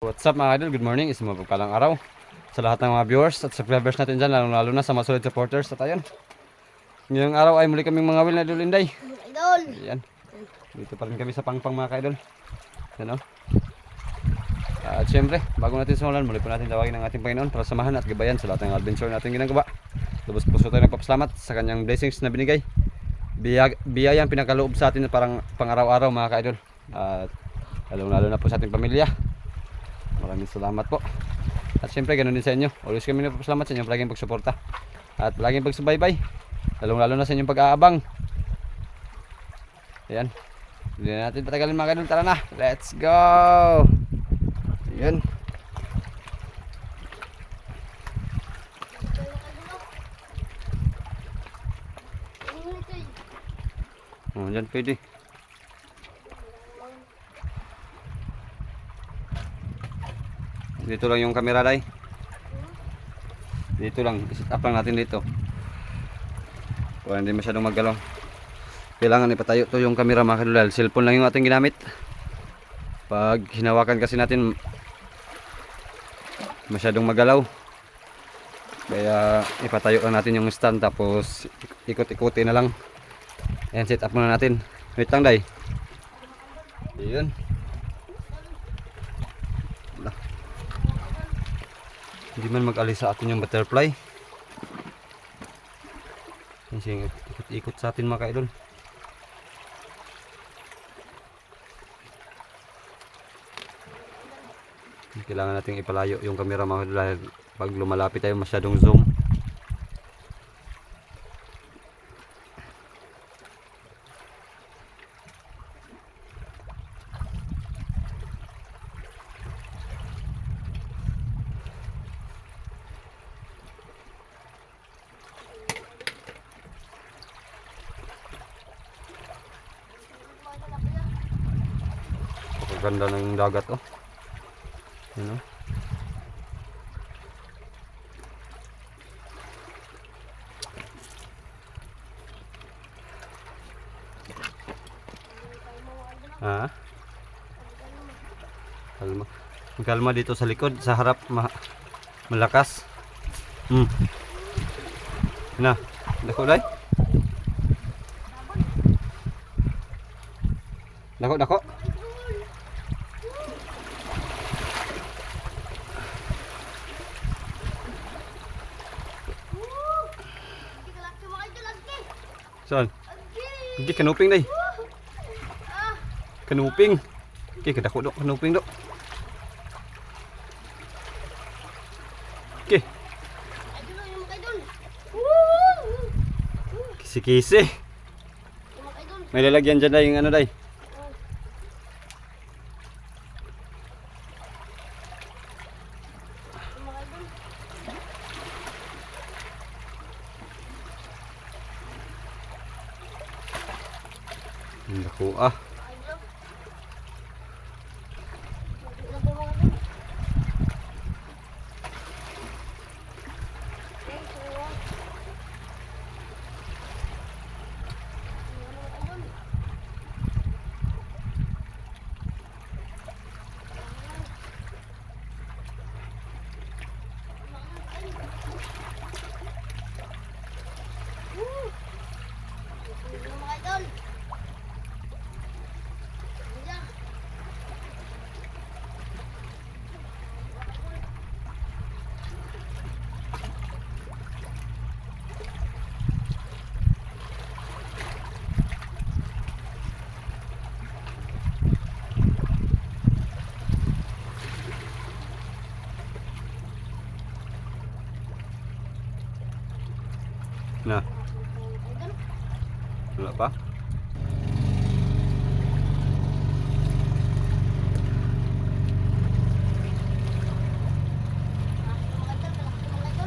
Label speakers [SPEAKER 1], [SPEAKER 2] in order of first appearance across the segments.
[SPEAKER 1] What's up mga idol? Good morning. Isang mapagpalang araw sa lahat ng mga viewers at subscribers natin dyan, lalo na sa mga solid supporters. At ayun, ngayong araw ay muli kaming mga will na idol Inday.
[SPEAKER 2] Idol!
[SPEAKER 1] Ayan, dito pa rin kami sa Pangpang mga ka-idol. Ano? At syempre, bago natin simulan, muli po natin tawagin ang ating Panginoon para samahan at gabayan sa lahat ng adventure natin ginagawa. Lubos puso tayo nagpapasalamat sa kanyang blessings na binigay. Biyayang pinakaloob sa atin parang pang-araw-araw mga ka-idol. At lalo na po sa ating pamilya. Maraming salamat po. At syempre ganoon din sa inyo. Always kami nagpapasalamat sa inyong palaging pagsuporta at palaging pagsubaybay. Lalo na sa inyong pag-aabang. Ayan. Hindi na natin patagalin mga kadol. Tara na. Let's go. Ayan. Oh, dyan pwede. Dito lang yung camera day. Dito lang, i-set up lang natin dito. Para hindi masyadong maggalaw. Kailangan ipatayo to yung camera mga kadol. Cellphone lang yung ating ginamit. Pag hinawakan kasi natin masyadong magalaw. Kaya ipatayo lang natin yung stand tapos ikot-ikuti na lang. Ayan, set up muna natin. Wait lang day. Ayun. Hindi man mag-alis sa atin yung butterfly. Kasi ikot-ikot sa atin mga ka-idol. Kailangan natin ipalayo yung camera mga ka-idol dahil pag lumalapit tayo masyadong zoom. Ganda ng dagat oh. Ano? Ah? Kalma. Kalma dito sa likod, sa harap malakas. Na, dako dai. Dako. Saan? Hindi, kanuping day. Kanuping. Okay, kadako do, kanuping do. Okay. Kisi-kisi. May lalagyan dyan day yung ano day. Naku ah. Na. Wala pa?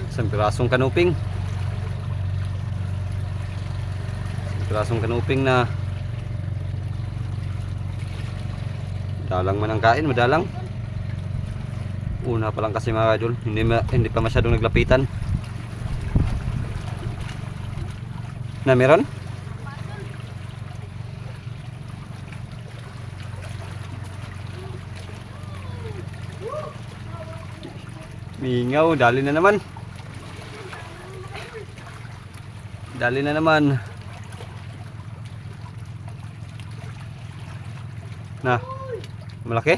[SPEAKER 1] Isang pirasong kanuping. Isang pirasong kanuping na dalang man ang kain, madalang. Una pa lang kasi mga idol, hindi pa masyadong naglapitan. Na meron? Mingaw, dali na naman. Dali na naman. Na, malaki?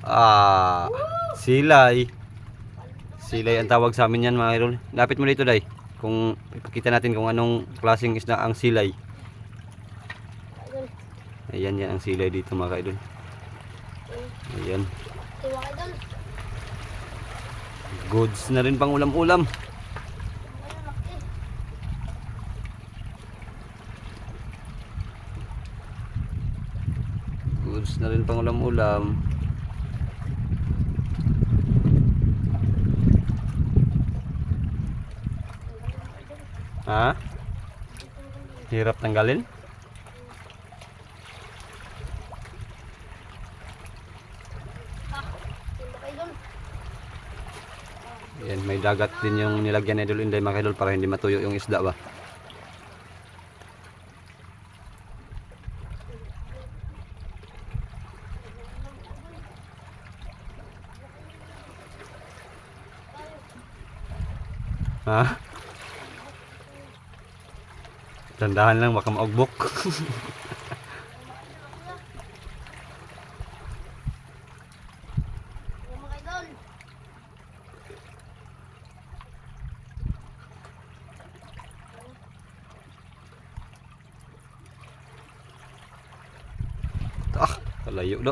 [SPEAKER 1] Ah, silay. Silay ang tawag sa amin yan mga idol. Lapit mo dito, Day. Kung ipakita natin kung anong klaseng isda ang silay. Ayan, yan ang silay dito mga idol. Ayan. Goods na rin pang ulam-ulam. Goods na rin pang ulam-ulam. Ha? Hirap tanggalin? Yan, may dagat din yung nilagyan ni Idol Inday mga idol para hindi matuyo yung isda ba. Ha? Tandahan lang baka maugbok. Ah, kalayo do.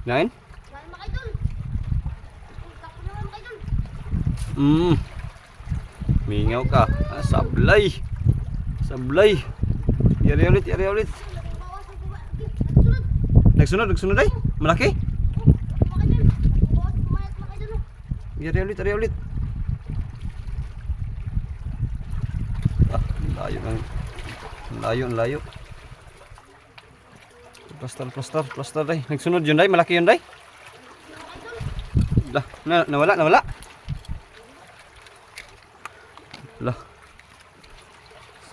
[SPEAKER 1] Nain? Mingaw ka. Ah, sablay. Sablay. Yari ulit, yari ulit. Nagsunod ay. Malaki. Yari ulit, yari ulit. Ah, layo ng layo, layo. Plaster day. Nagsunod yun day, malaki yun day. Lah, nawala. Lah.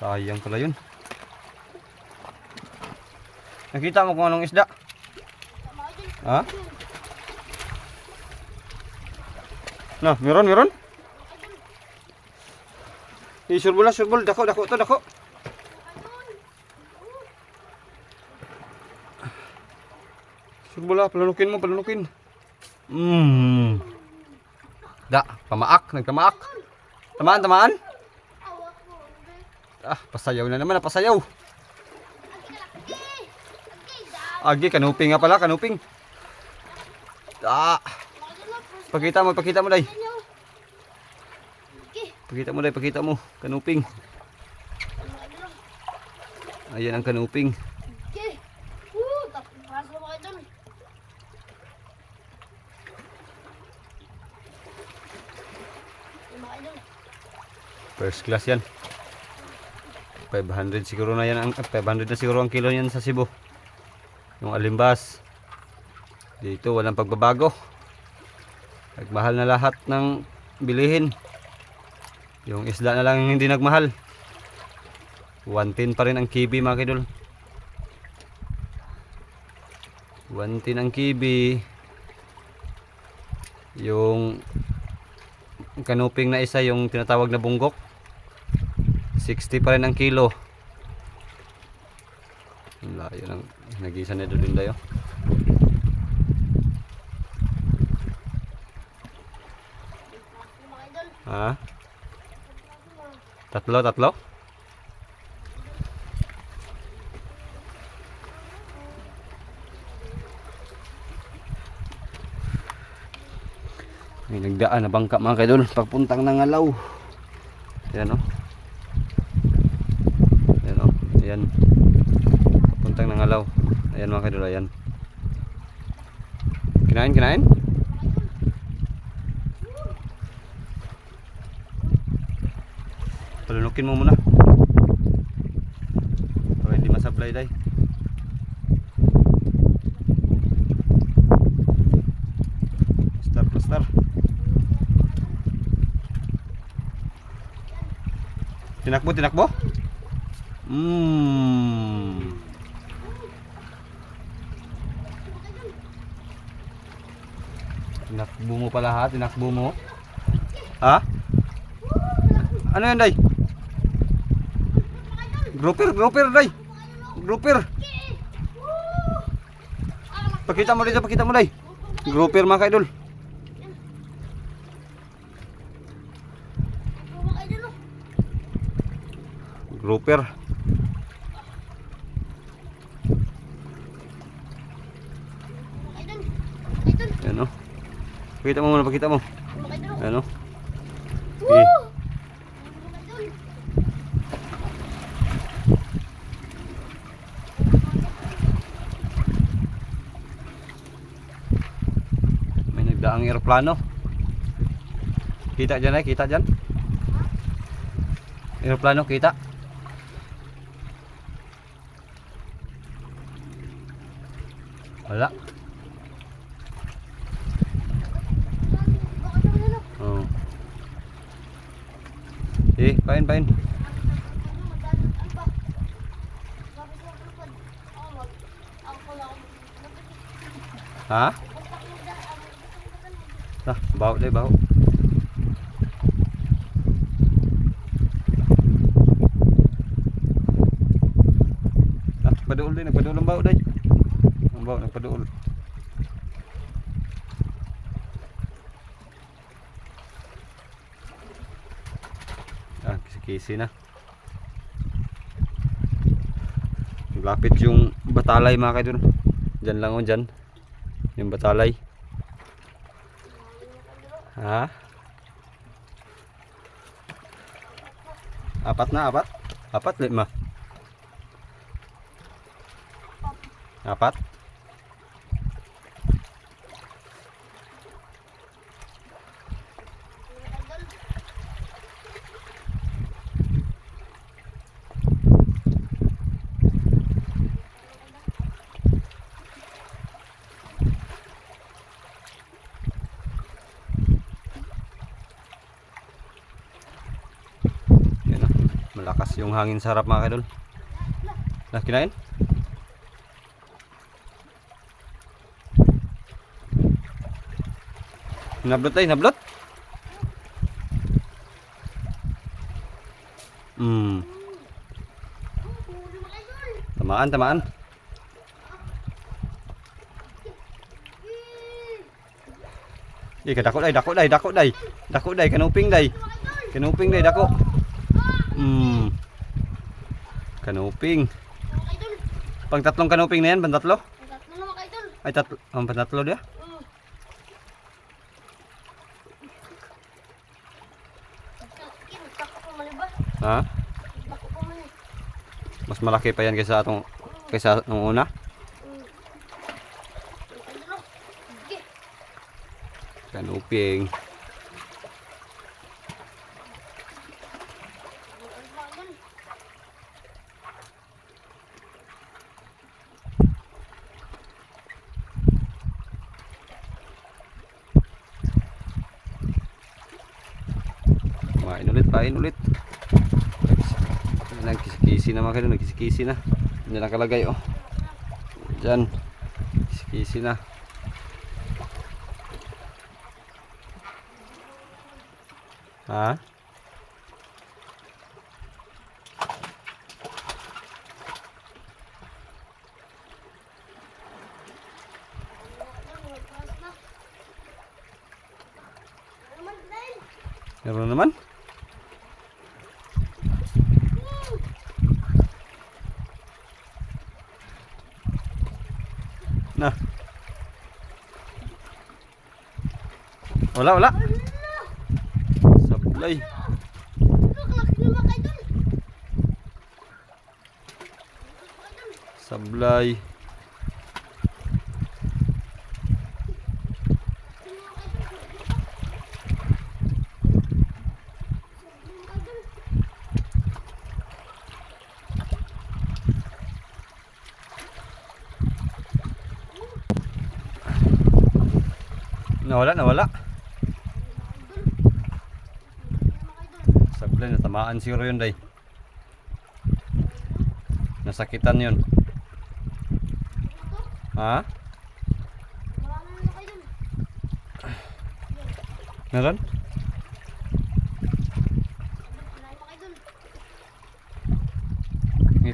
[SPEAKER 1] Sayang pala yun. Nakita mo kung anong isda? Ha? Nah, meron. Surbol, dako to, dako. Surbol, palunukin. Da, nagkamaak. Tamaan. Ah, pasayaw na naman, pasayaw. Agi, kanuping nga pala, kanuping. Ah. Pakita mo, day. Pakita mo, kanuping. Ayan ang kanuping. First class yan. 500 siguro na yan, 500 na siguro ang kilo yan sa Cebu. Yung alimbas. Dito walang pagbabago. Nagmahal na lahat ng bilihin. Yung isda na lang hindi nagmahal. 110 pa rin ang kibi mga kidol. 110 ang kibi. Yung kanuping na isa, yung tinatawag na bunggok, 60 pa rin ang kilo. Layo ng nagisa na doon tayo. Ha? Tatlo? May nagdaan na bangka mga kaidol pagpuntang ng Ngalaw. Ayan o. Ayan. Papuntang ng Ngalaw. Ayan mga kaidol, ayan. Kinain? Palunukin mo muna para hindi masablay day. Plaster. Tinakbo? Tinakbo mo pala ha, tinakbo mo. Ha? Ano yan, Day? Grouper, Day. Grouper. Pakita mo Day. Grouper mga kaidol. Grouper. Yan o. Pakita mo muna, pakita mo. Yan o. Okay. May nagdaang eroplano. Kita dyan ay, kita dyan. Eroplano, kita. Wala. Oh. Pain. Ha? Baho deh, baho. Nagpaduol din, ang baho deh. Ang baho, nagpaduol. Kisi na. Lapit yung batalay mga kaidol. Diyan lang o, dyan. Yung batalay. Ha? Apat na, apat? Apat, 5. Apat? Malakas yung hangin sa harap mga kaidol. Nah, kinain? Nablot ay, nablot? Tamaan. Dako day, kanuping day, dako. Kanuping. Pang tatlong kanuping na yan, pantatlo?
[SPEAKER 2] Tatlo na mga idol.
[SPEAKER 1] Ay, pantatlo dia? Ha? Mas malaki pa yan kaysa nung una? Kanuping. Pain ulit. Nagkisi-kisi na mga kaidol, nagkisi-kisi na. Diyan nakalagay oh. Diyan. Kisi-kisi na. Ha? Meron naman? Nah. Wala. Sablay. Sablay. Nawala. Sablay, natamaan siguro yun day. Nasakitan yun. Ha? Meron?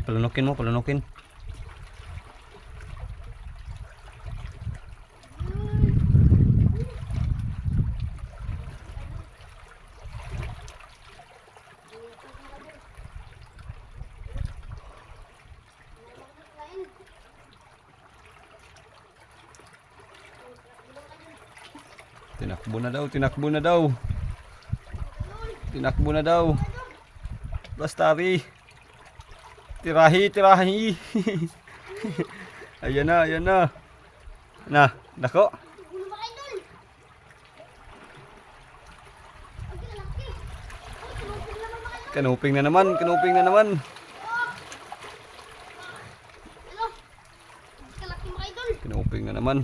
[SPEAKER 1] Palunukin mo, palunukin. Tinakbo na daw, tinakbo na daw. Tinakbo na daw. Bastari. Tirahi, tirahi. Ayan na, ayan na. Na, dako. Kanuping na naman, kanuping na naman. Kanuping na naman.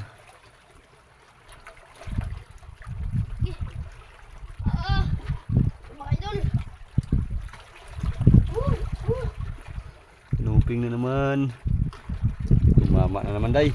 [SPEAKER 1] Kanuping na naman. Tumama na naman, day.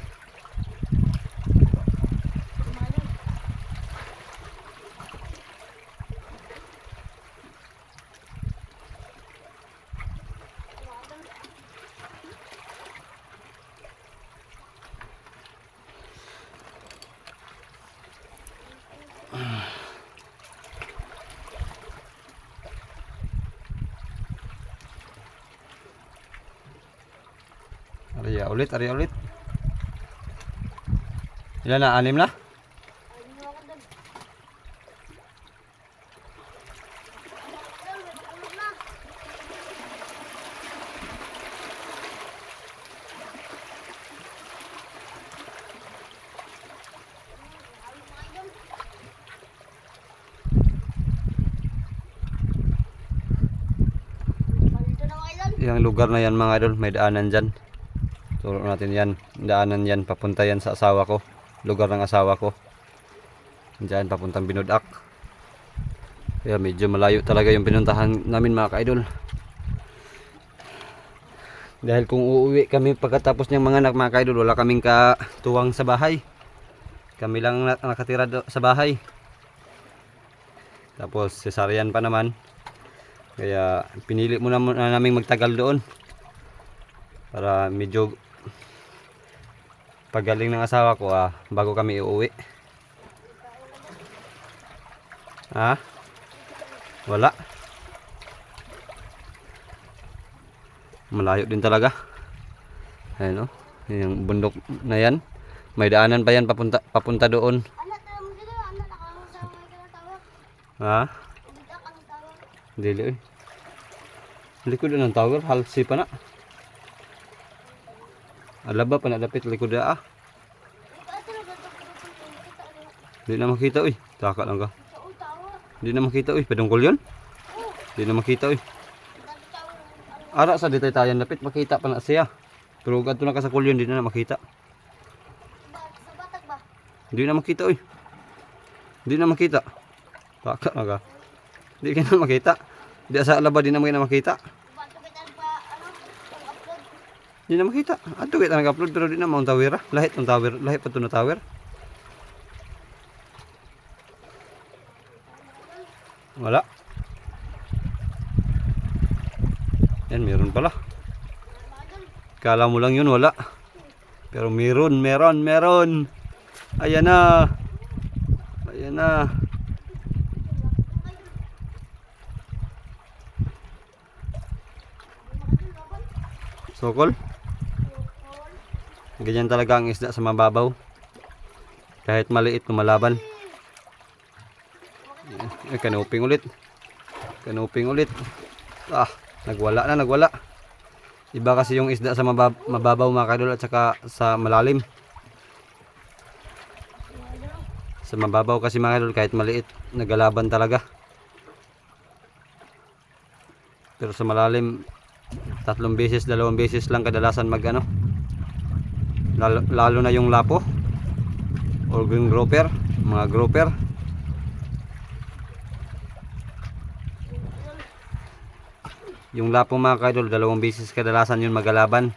[SPEAKER 1] Arya ulit. Ilan na? 6 na? Yung lugar na yan mga idol, may daanan dyan. Turo natin yan, daanan yan, papunta yan sa asawa ko. Lugar ng asawa ko. Diyan, papuntang Binudak. Kaya medyo malayo talaga yung pinuntahan namin mga ka-idol. Dahil kung uuwi kami pagkatapos niyang mga anak mga ka-idol, wala kaming katuwang sa bahay. Kami lang nakatira sa bahay. Tapos cesarean pa naman. Kaya pinili muna naming magtagal doon. Para medyo pagaling ng asawa ko bago kami uuwi. Wala. Malayo din talaga. Ayun o. Yung bundok na yan. May daanan pa yan papunta doon. Dili eh. Likod ng tower. Halsi pa na. Alaba pa na dapit likod na Di na makita uy. Taka lang ka. Di na makita uy. Padungkol yun? Di na makita uy. Ara sa ditay tayan dapit makita pa na siya. Pero ganito na ka sa kulyon di na makita. Di na makita uy. Di na makita. Taka lang ka. Di ka na makita. Di sa alaba di na makita. Di na makita. Ato kita nag-upload pero di na mount tower. Lahit ng tower, lahit pa to na tower. Wala. Yan meron pala. Kala mo lang yun wala. Pero meron. Ayan na. Ayan na. Sokol. Ganyan talaga ang isda sa mababaw. Kahit maliit lumalaban. Kanuping ulit. Kanuping ulit. Nagwala na, nagwala. Iba kasi yung isda sa mababaw mga kadol at saka sa malalim. Sa mababaw kasi mga kadol kahit maliit nagalaban talaga. Pero sa malalim 3 beses, 2 beses lang kadalasan mag lalo na yung lapo or green grouper, mga grouper. Yung lapo mga kaidol 2 beses kadalasan yun magalaban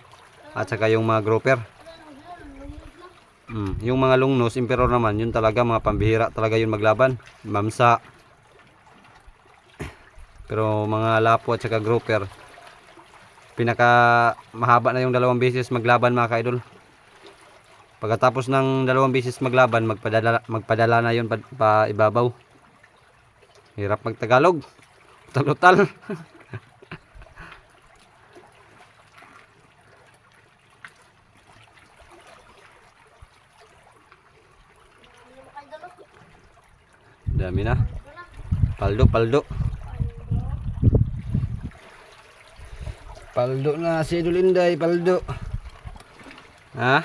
[SPEAKER 1] at saka yung mga grouper. Yung mga long nose, emperor naman, yun talaga mga pambihira talaga yun maglaban. Mamsa. Pero mga lapo at saka grouper, pinaka mahaba na yung 2 beses maglaban mga kaidol. Pagkatapos ng 2 beses maglaban, magpadala na yun pa ibabaw. Hirap magtagalog. Tal-tal. Dami na. Paldo, paldo. Paldo na si Idol Inday, paldo. Ha?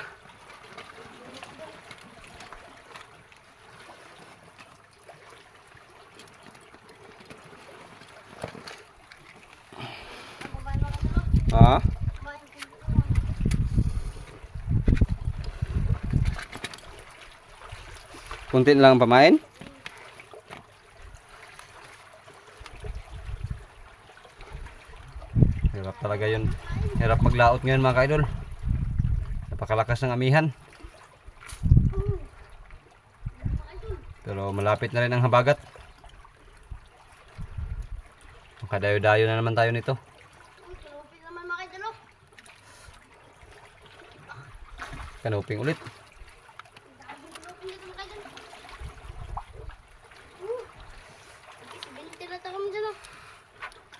[SPEAKER 1] Ha? Kunti lang pamain. Hirap talaga yun. Hirap maglaot ngayon mga kaidol. Napakalakas ng amihan. Pero malapit na rin ang habagat. Makadayo-dayo na naman tayo nito. Kanuping ulit.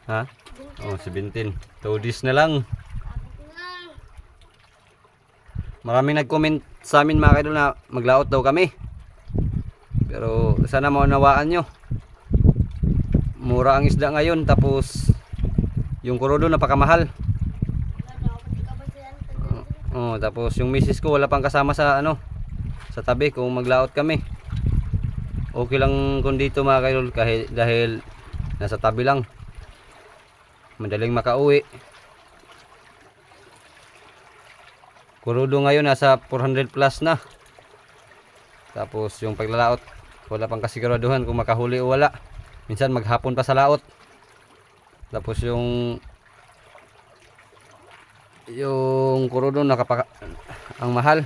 [SPEAKER 1] Ha? Oh, 17. 2 days na lang. Maraming nag-comment sa amin mga kaidol na maglaot daw kami. Pero sana maunawaan nyo. Mura ang isda ngayon, tapos yung kurodo napakamahal. Tapos yung misis ko wala pang kasama sa sa tabi kung maglaot kami. Okay lang kung dito mga kaidol dahil nasa tabi lang. Madaling makauwi. Kurudo ngayon nasa 400 plus na. Tapos yung paglalaot, wala pang kasiguraduhan kung makahuli o wala. Minsan maghapon pa sa laot. Tapos yung kurudo ang mahal.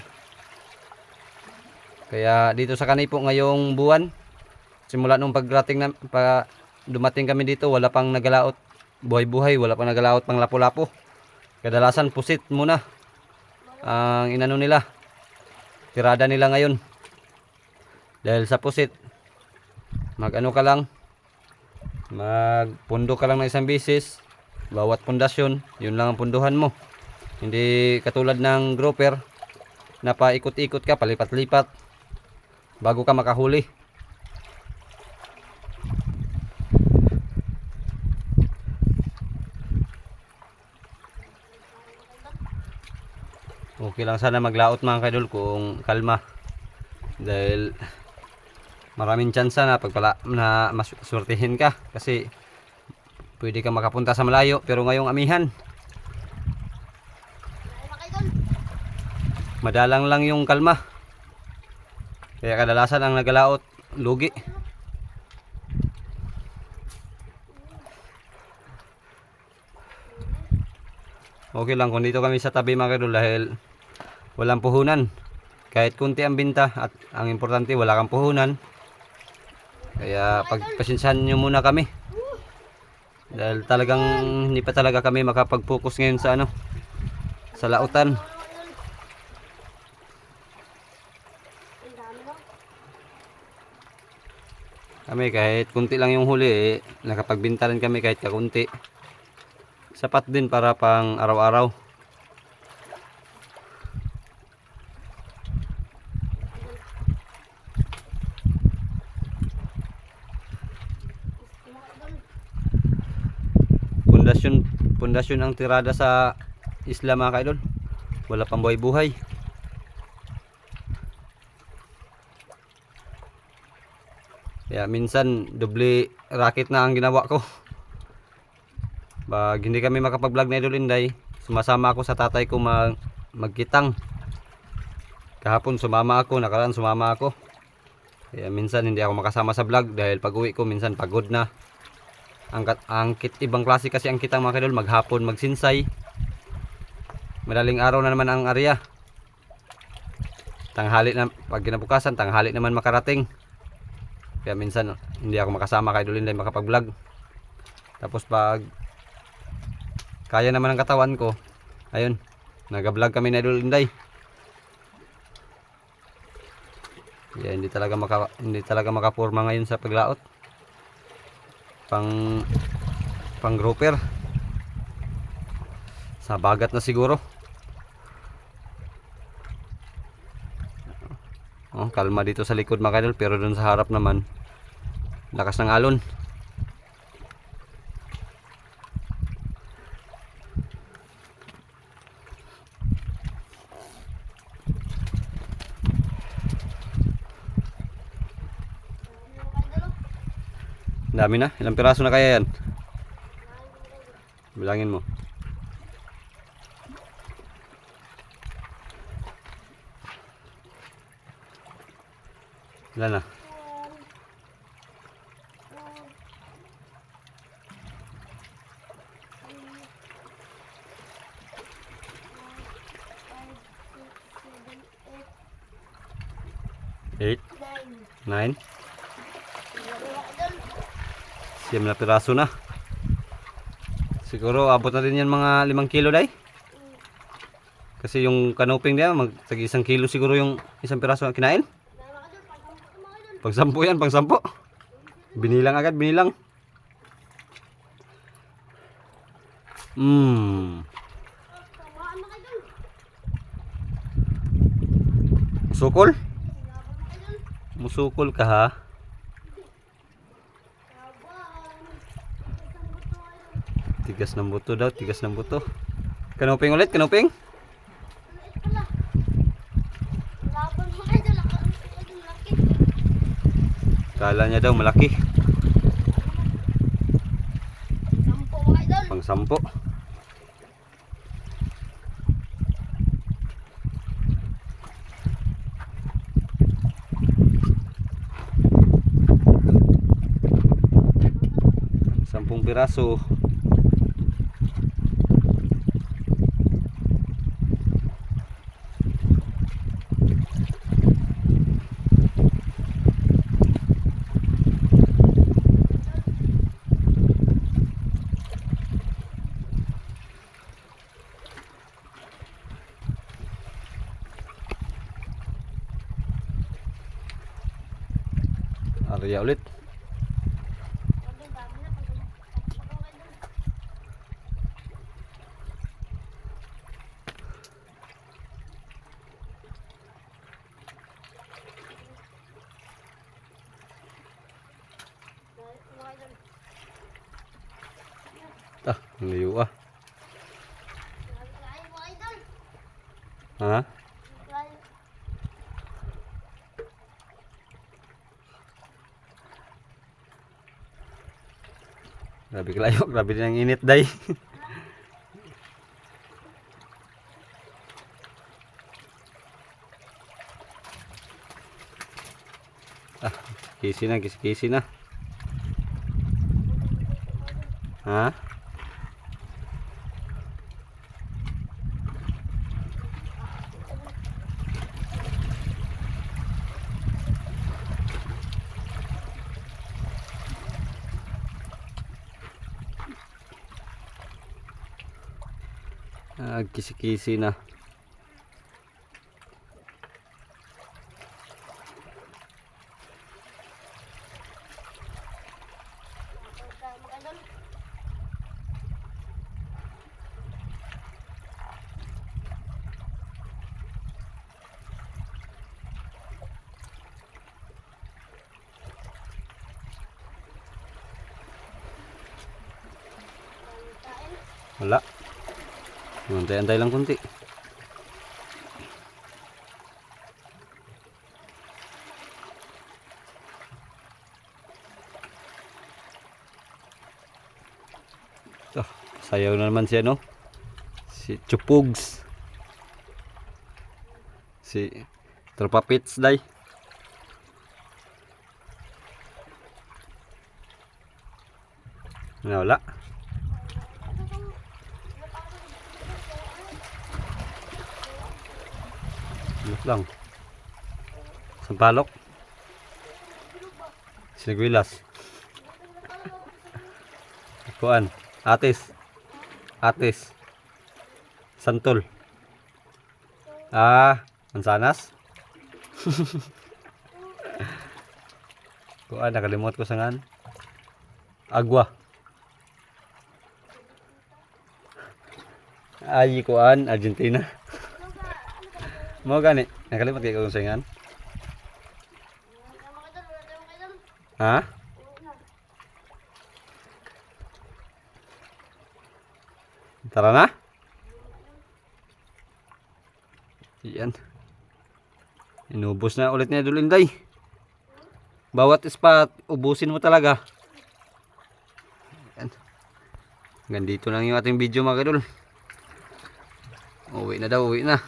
[SPEAKER 1] Kaya dito sa Kanipo ngayong buwan, simula nung dumating kami dito, wala pang nagalaot buhay-buhay, wala pang nagalaot pang lapo-lapo. Kadalasan pusit muna ang inano nila, tirada nila ngayon. Dahil sa pusit, magpundo ka lang ng isang bisis, bawat pundasyon, yun lang ang punduhan mo. Hindi katulad ng grouper na paikot-ikot ka, palipat-lipat bago ka makahuli. Okay lang sana maglaot mga kaidol kung kalma. Dahil maraming tsansa na maswertihin ka. Kasi pwede ka makapunta sa malayo. Pero ngayong amihan, madalang lang yung kalma. Kaya kadalasan ang nagalaot, lugi. Okay lang kung dito kami sa tabi mga kaidol dahil walang puhunan. Kahit kunti ang binta at ang importante wala kang puhunan. Kaya pagpasensyahan nyo muna kami. Dahil talagang hindi pa talaga kami makapag-focus ngayon sa lautan. Kami kahit kunti lang yung huli, nakapagbinta rin kami kahit kakunti. Sapat din para pang araw-araw. Pundasyon ang tirada sa isla mga kaidol. Wala pang buhay-buhay. Kaya minsan doble racket na ang ginawa ko. Pag hindi kami makapag-vlog na Idol Inday, sumasama ako sa tatay ko magkitang. Kahapon sumama ako, nakaraan sumama ako. Kaya minsan hindi ako makasama sa vlog dahil pag uwi ko minsan pagod na. Ibang klase kasi ang kitang mga kaidol, maghapon magsinsay. Madaling araw na naman ang area. tanghali na, pag kinabukasan tanghali naman makarating. Kaya minsan hindi ako makasama kay Idol Inday makapag-vlog. Tapos pag kaya naman ang katawan ko, ayun, nag-vlog kami ni Idol Inday. Yeah, hindi talaga makapurma ngayon sa paglaot. Pang grouper. Sa bagat na siguro. Oh, kalma dito sa likod mga idol, pero dun sa harap naman lakas ng alon. Dami na. Ilang piraso na kaya yan? Bilangin mo. Ilan na? Eight, nine, siyam na piraso na. Siguro abot na din yan mga 5 kilo day. Kasi yung kanuping niya tag 1 kilo siguro yung isang piraso na kinain. Pag 10 yan, pag 10. Binilang agad, binilang. Musukol? Musukol ka ha? Tigas ng buto daw, tigas ng buto. Kanuping ulit, kanuping? Kala niya daw malaki. Pang 10. Sampung piraso. Arya ulit. Ah, layo ah. Ha? Grabe kalayo, grabe din ang init day. Ah, kisi na. Ha? Ah, kisi na. Wala. Antay-antay lang kunti. Oh, sayaw na naman siya, no? Si Chupugs. Si Tropa Pits day. Wala. Lang. Sampalok. Siniguilas. Kuan. Atis. Atis. Santol. Mansanas. Kuan, nakalimot ko sa ngan. Agwa. Ay, kuan, Argentina. Mo gani, nakalimot kay kung sa ngan. Ha? Tara na. Yan. Inubos na ulit ni Idol Inday. Bawat spot, ubusin mo talaga. Yan. Hanggang dito lang yung ating video mga idol. Uwi na daw, uwi na.